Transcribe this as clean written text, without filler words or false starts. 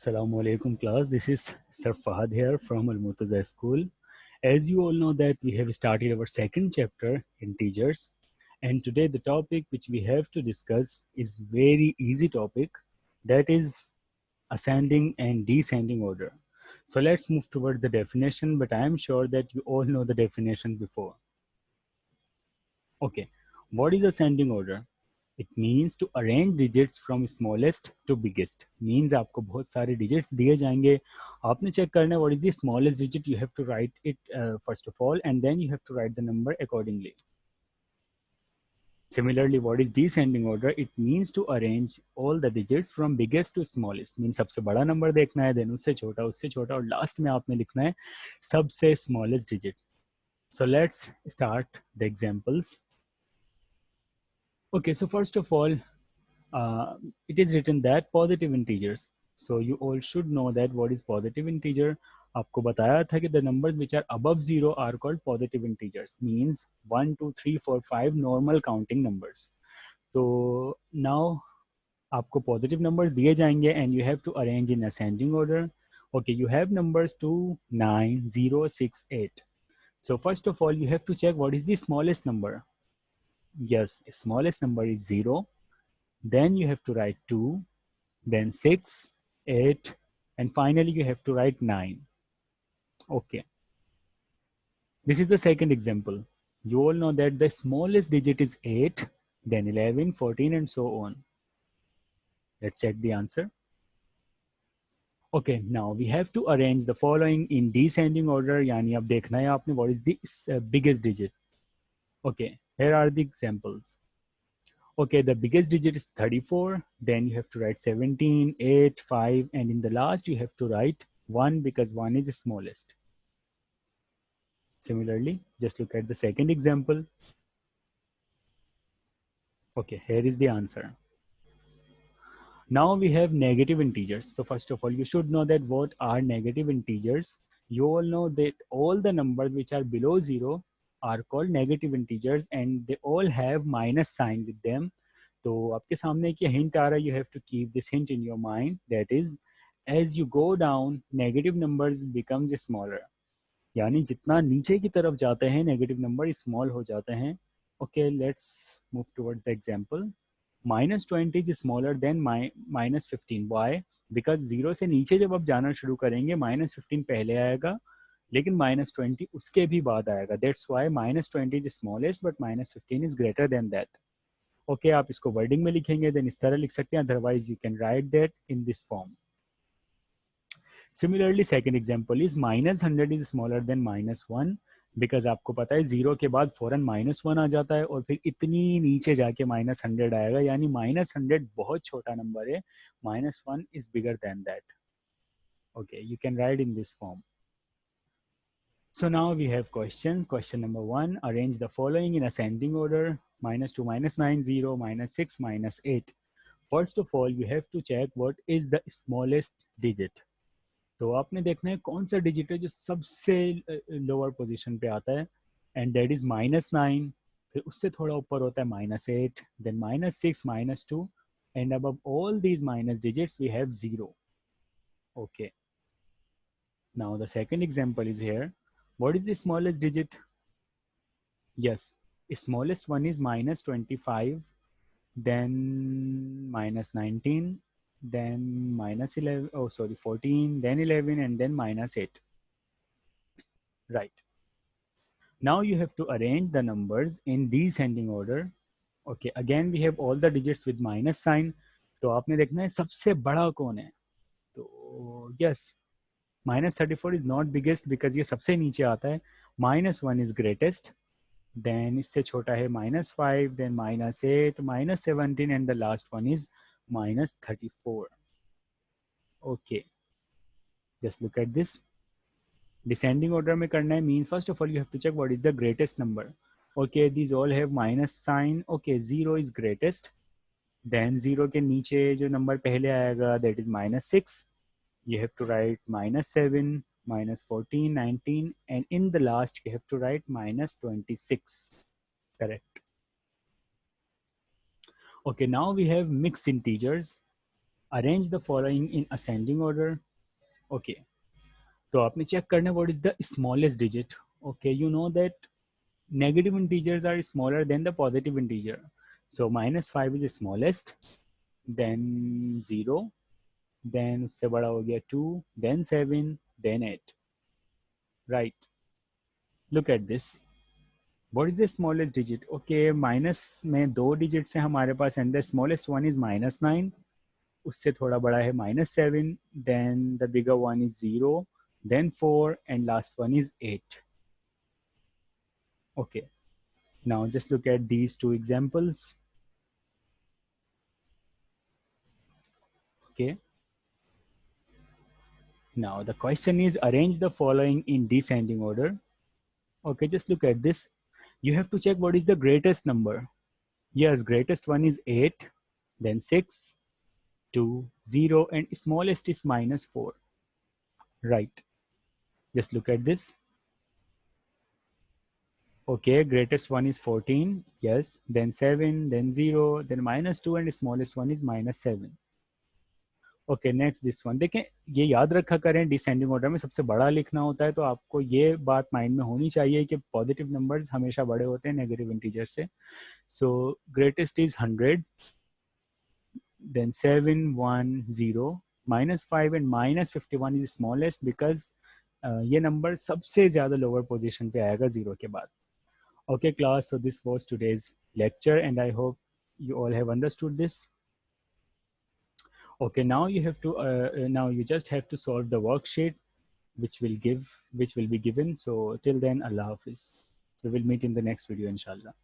Assalamu alaikum class. This is Sir Fahad here from Al Murtaza School. As you all know that we have started our second chapter, integers, and today the topic which we have to discuss is very easy topic, that is ascending and descending order. So let's move toward the definition, but I am sure that you all know the definition before. Okay, what is ascending order? It means to arrange digits from smallest to biggest. Means आपको बहुत सारे digits दिए जाएंगे, आपने check करना है what is the smallest digit. You have to write it first of all, and then you have to write the number accordingly. Similarly, what is descending order? It means to arrange all the digits from biggest to smallest. Means सबसे बड़ा number देखना है, then उससे छोटा और last में आपने लिखना है सबसे smallest digit. So let's start the examples. Okay, so first of all, it is written that positive integers. So you all should know that what is positive integer. आपको बताया था कि the numbers which are above 0 are called positive integers. Means 1, 2, 3, 4, 5 normal counting numbers. So now आपको positive numbers दिए जाएंगे and you have to arrange in ascending order. Okay, you have numbers 2, 9, 0, 6, 8. So first of all, you have to check what is the smallest number. Yes, smallest number is 0. Then you have to write 2, then 6, 8, and finally you have to write 9. Okay. This is the second example. You all know that the smallest digit is 8, then 11, 14, and so on. Let's check the answer. Okay, now we have to arrange the following in descending order. यानी अब देखना है आपने what is the biggest digit. Okay, here are the examples. Okay, the biggest digit is 34. Then you have to write 17, 8, 5, and in the last you have to write 1 because 1 is the smallest. Similarly, just look at the second example. Okay, here is the answer. Now we have negative integers. So first of all, you should know that what are negative integers. You all know that all the numbers which are below 0 are called negative integers and they all have minus sign with them. तो आपके सामने एक hint आ रहा है, you have to keep this hint in your mind, that is as you go down negative numbers becomes smaller. यानी जितना नीचे की तरफ जाते हैं नेगेटिव नंबर स्मॉल हो जाते हैं. Okay, let's move toward the example. -20 is smaller than -15. Why? Because 0 से नीचे जब आप जाना शुरू करेंगे -15 पहले आएगा लेकिन -20 उसके भी बाद आएगा. That's why -20 is smallest but -15 is greater than that. Okay, आप इसको वर्डिंग में लिखेंगे देन इस तरह लिख सकते हैं, otherwise you can write that in this form. Similarly, second example is -100 is smaller than -1 because आपको पता है 0 के बाद फौरन -1 आ जाता है और फिर इतनी नीचे जाके -100 आएगा, यानी -100 बहुत छोटा नंबर है. -1 is bigger than that. Okay, you can write in this form. So now we have questions. Question number 1, arrange the following in ascending order: -2, -9, 0, -6, -8. First of all, you have to check what is the smallest digit. तो आपने देखना है कौन सा digit है जो सबसे lower position पे आता है, एंड दैट इज -9. फिर उससे थोड़ा ऊपर होता है -8, then -6, -2, and above all these minus digits we have 0. Okay, now the second example is here. What is the smallest digit? Yes, smallest one is -25, then -19, then -11, oh sorry, 14, then 11, and then -8. Right. Now you have to arrange the numbers in descending order. Okay, again we have all the digits with minus sign. तो आपने देखना है सबसे बड़ा कौन है. तो yes, -34 is not biggest because ये सबसे नीचे आता है. -1 is greatest, then इससे छोटा है -5, then -8, -17, and the last one is -34. Okay, just look at this. Descending order में करना है means first of all you have to check what is the greatest number. Okay, these all have minus sign. Okay, 0 is greatest. Then 0 के नीचे जो number पहले आएगा that is -6. You have to write -7, -14, 19, and in the last you have to write -26. Correct. Okay, now we have mixed integers. Arrange the following in ascending order. Okay, तो आपने check करना what is the smallest digit. Okay, you know that negative integers are smaller than the positive integer. So minus 5 is the smallest, then 0, then उससे बड़ा हो गया 2, then 7, then 8. Right. Look at this. What is the smallest digit? Okay, minus में दो digits है हमारे पास and the smallest one is minus 9. उससे थोड़ा बड़ा है minus 7, then the bigger one is 0, then 4 and last one is 8. Okay. Now just look at these two examples. Okay. Now the question is arrange the following in descending order. Okay, just look at this. You have to check what is the greatest number. Yes, greatest one is 8, then 6, 2, 0, and smallest is minus 4. Right. Just look at this. Okay, greatest one is 14. Yes, then 7, then 0, then minus 2, and smallest one is minus 7. Okay, next this one. देखें, ये याद रखा करें, descending order में सबसे बड़ा लिखना होता है, तो आपको ये बात माइंड में होनी चाहिए कि पॉजिटिव नंबर्स हमेशा बड़े होते हैं नेगेटिव इंटीजर से. So greatest is 100, then 7, 1, 0, minus 5 and minus 51 is smallest because ये नंबर सबसे ज़्यादा लोअर पोजिशन पे आएगा ज़ीरो के बाद. Okay class, so this was today's lecture and I hope you all have understood this. Okay, now you have to now you just have to solve the worksheet which will be given. So till then, Allah Hafiz. We will meet in the next video, inshallah.